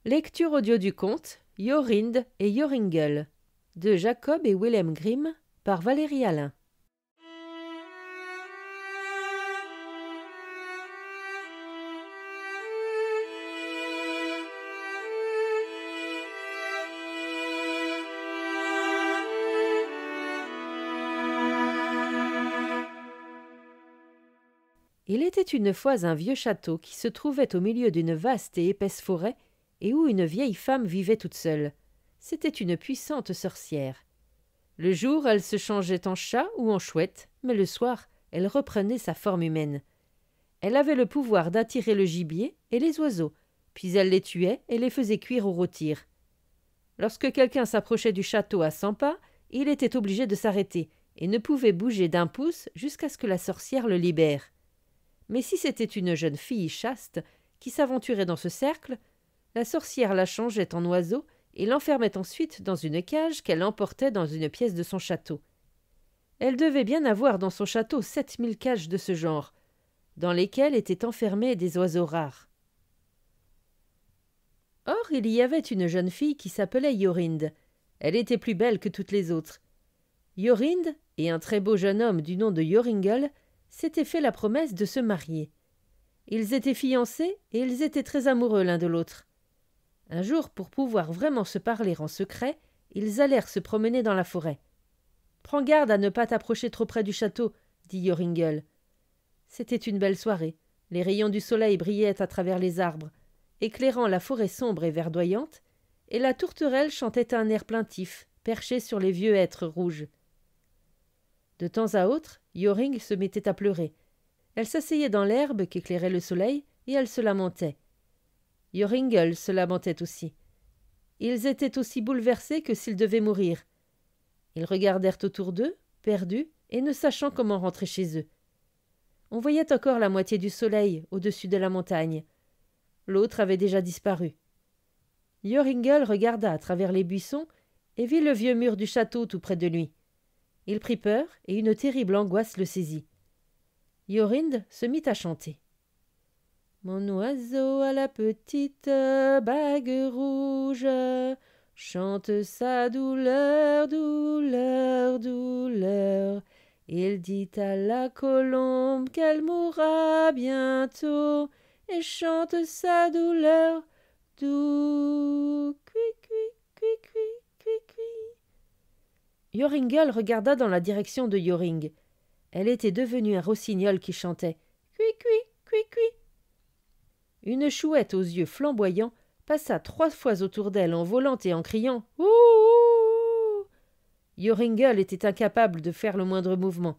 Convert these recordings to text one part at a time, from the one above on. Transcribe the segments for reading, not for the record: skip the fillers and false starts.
Lecture audio du conte Jorinde et Joringel de Jacob et Wilhelm Grimm par Valérie Alain. Il était une fois un vieux château qui se trouvait au milieu d'une vaste et épaisse forêt et où une vieille femme vivait toute seule. C'était une puissante sorcière. Le jour, elle se changeait en chat ou en chouette, mais le soir, elle reprenait sa forme humaine. Elle avait le pouvoir d'attirer le gibier et les oiseaux, puis elle les tuait et les faisait cuire ou rôtir. Lorsque quelqu'un s'approchait du château à 100 pas, il était obligé de s'arrêter et ne pouvait bouger d'un pouce jusqu'à ce que la sorcière le libère. Mais si c'était une jeune fille chaste qui s'aventurait dans ce cercle, la sorcière la changeait en oiseau et l'enfermait ensuite dans une cage qu'elle emportait dans une pièce de son château. Elle devait bien avoir dans son château 7000 cages de ce genre, dans lesquelles étaient enfermés des oiseaux rares. Or, il y avait une jeune fille qui s'appelait Jorinde. Elle était plus belle que toutes les autres. Jorinde et un très beau jeune homme du nom de Joringel s'étaient fait la promesse de se marier. Ils étaient fiancés et ils étaient très amoureux l'un de l'autre. Un jour, pour pouvoir vraiment se parler en secret, ils allèrent se promener dans la forêt. « Prends garde à ne pas t'approcher trop près du château, » dit Joringel. C'était une belle soirée. Les rayons du soleil brillaient à travers les arbres, éclairant la forêt sombre et verdoyante, et la tourterelle chantait un air plaintif, perchée sur les vieux hêtres rouges. De temps à autre, Joring se mettait à pleurer. Elle s'asseyait dans l'herbe qu'éclairait le soleil, et elle se lamentait. Joringel se lamentait aussi. Ils étaient aussi bouleversés que s'ils devaient mourir. Ils regardèrent autour d'eux, perdus, et ne sachant comment rentrer chez eux. On voyait encore la moitié du soleil au-dessus de la montagne. L'autre avait déjà disparu. Joringel regarda à travers les buissons et vit le vieux mur du château tout près de lui. Il prit peur et une terrible angoisse le saisit. Jorinde se mit à chanter. Mon oiseau à la petite bague rouge chante sa douleur, douleur, douleur. Il dit à la colombe qu'elle mourra bientôt et chante sa douleur, doux, cui, cui, cui, cui, cui, cui. Joringel regarda dans la direction de Joring. Elle était devenue un rossignol qui chantait cui, cui, cui, cui. Une chouette aux yeux flamboyants passa 3 fois autour d'elle en volant et en criant « Ouh, ouh !» Joringel était incapable de faire le moindre mouvement.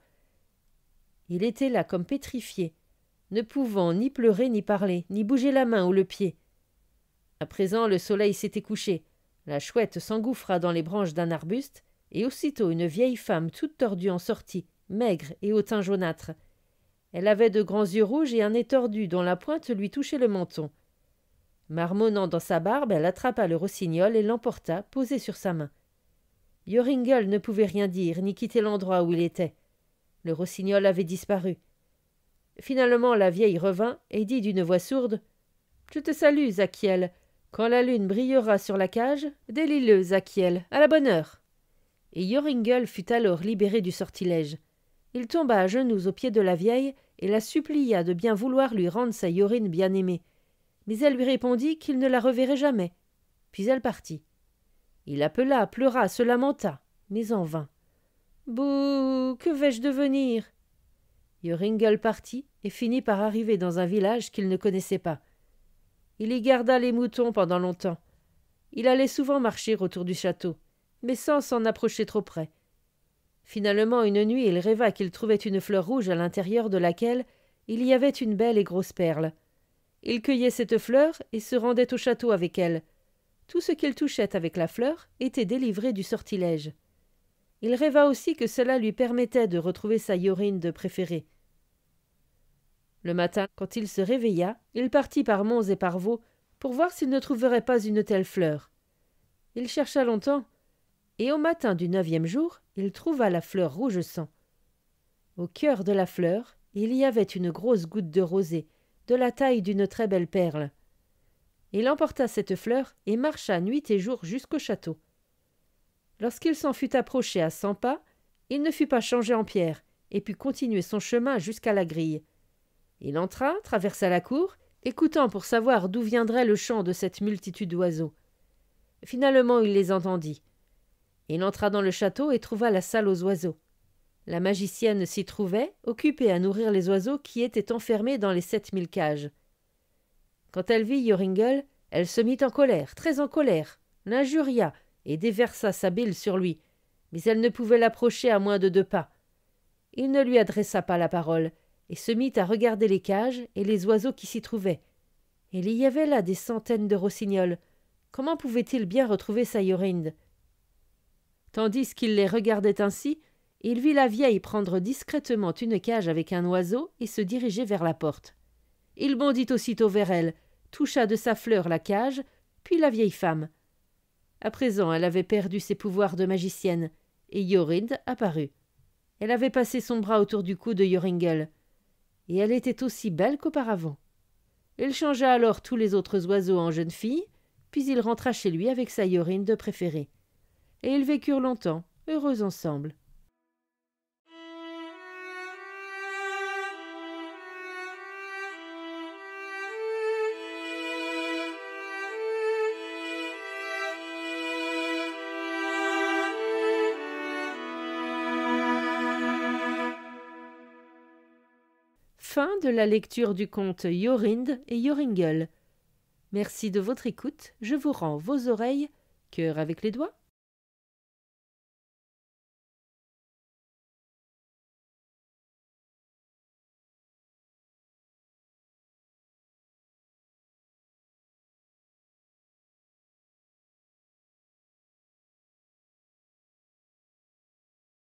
Il était là comme pétrifié, ne pouvant ni pleurer ni parler, ni bouger la main ou le pied. À présent, le soleil s'était couché. La chouette s'engouffra dans les branches d'un arbuste, et aussitôt une vieille femme toute tordue en sortit, maigre et au teint jaunâtre. Elle avait de grands yeux rouges et un nez tordu dont la pointe lui touchait le menton. Marmonnant dans sa barbe, elle attrapa le rossignol et l'emporta, posé sur sa main. Joringel ne pouvait rien dire, ni quitter l'endroit où il était. Le rossignol avait disparu. Finalement, la vieille revint et dit d'une voix sourde « Je te salue, Zachiel. Quand la lune brillera sur la cage, délie-le, Zachiel, à la bonne heure. » Et Joringel fut alors libéré du sortilège. Il tomba à genoux aux pieds de la vieille et la supplia de bien vouloir lui rendre sa Jorinde bien-aimée. Mais elle lui répondit qu'il ne la reverrait jamais. Puis elle partit. Il appela, pleura, se lamenta, mais en vain. « Bouh, que vais-je devenir ?» Joringel partit et finit par arriver dans un village qu'il ne connaissait pas. Il y garda les moutons pendant longtemps. Il allait souvent marcher autour du château, mais sans s'en approcher trop près. Finalement, une nuit, il rêva qu'il trouvait une fleur rouge à l'intérieur de laquelle il y avait une belle et grosse perle. Il cueillait cette fleur et se rendait au château avec elle. Tout ce qu'il touchait avec la fleur était délivré du sortilège. Il rêva aussi que cela lui permettait de retrouver sa Jorinde préférée. Le matin, quand il se réveilla, il partit par monts et par vaux pour voir s'il ne trouverait pas une telle fleur. Il chercha longtemps, et au matin du 9e jour, il trouva la fleur rouge sang. Au cœur de la fleur, il y avait une grosse goutte de rosée, de la taille d'une très belle perle. Il emporta cette fleur et marcha nuit et jour jusqu'au château. Lorsqu'il s'en fut approché à 100 pas, il ne fut pas changé en pierre et put continuer son chemin jusqu'à la grille. Il entra, traversa la cour, écoutant pour savoir d'où viendrait le chant de cette multitude d'oiseaux. Finalement, il les entendit. Il entra dans le château et trouva la salle aux oiseaux. La magicienne s'y trouvait, occupée à nourrir les oiseaux qui étaient enfermés dans les 7000 cages. Quand elle vit Joringel, elle se mit en colère, très en colère, l'injuria et déversa sa bile sur lui, mais elle ne pouvait l'approcher à moins de 2 pas. Il ne lui adressa pas la parole, et se mit à regarder les cages et les oiseaux qui s'y trouvaient. Il y avait là des centaines de rossignols. Comment pouvait-il bien retrouver sa Jorinde? Tandis qu'il les regardait ainsi, il vit la vieille prendre discrètement une cage avec un oiseau et se diriger vers la porte. Il bondit aussitôt vers elle, toucha de sa fleur la cage, puis la vieille femme. À présent, elle avait perdu ses pouvoirs de magicienne, et Jorinde apparut. Elle avait passé son bras autour du cou de Joringel, et elle était aussi belle qu'auparavant. Il changea alors tous les autres oiseaux en jeunes filles, puis il rentra chez lui avec sa Jorinde préférée. Et ils vécurent longtemps, heureux ensemble. Fin de la lecture du conte Jorinde et Joringel. Merci de votre écoute, je vous rends vos oreilles, cœur avec les doigts,